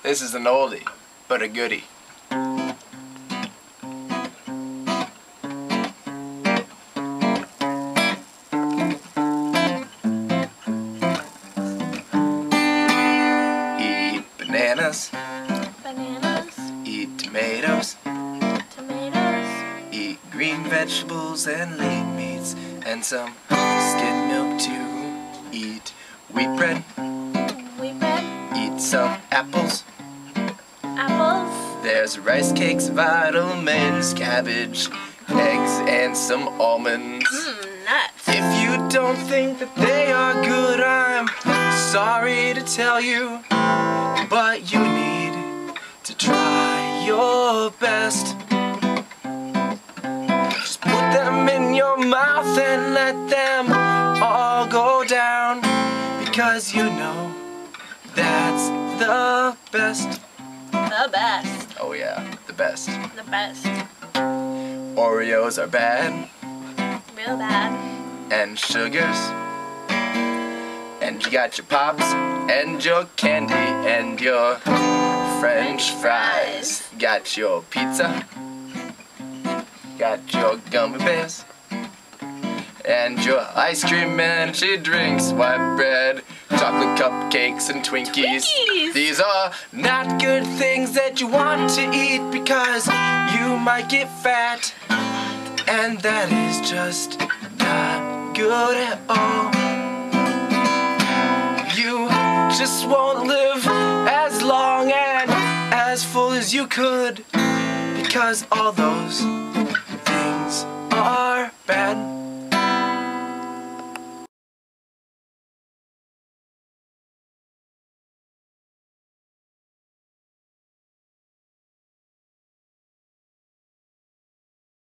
This is an oldie, but a goodie. Eat bananas. Bananas. Eat tomatoes. Tomatoes. Eat green vegetables and lean meats and some skim milk too. Eat wheat bread. Wheat bread. Eat some apples. Apples. There's rice cakes, vitamins, cabbage, eggs, and some almonds. Nuts. If you don't think that they are good, I'm sorry to tell you, but you need to try your best. Just put them in your mouth and let them all go down, because you know that's the best. The best. Oh yeah, the best. The best. Oreos are bad, Real bad. and sugars. And you got your pops, and your candy, and your French fries. Got your pizza, got your gummy bears, and your ice cream, energy drinks, white bread, chocolate cupcakes, and Twinkies. These are not good things that you want to eat, because you might get fat, and that is just not good at all. You just won't live as long and as full as you could, because all those things are bad.